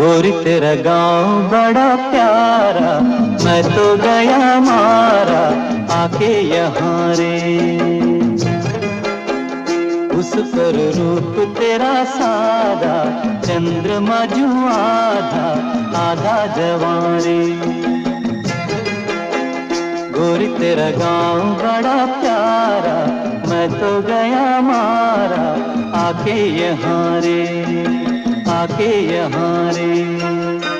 गोरी तेरा गांव बड़ा प्यारा, मैं तो गया मारा आके यहाँ रे। उस पर रूप तेरा सादा, चंद्रमा जो आधा आधा जवां रे। गोरी तेरा गांव बड़ा प्यारा, मैं तो गया मारा आके यहाँ रे, आके यहाँ रे।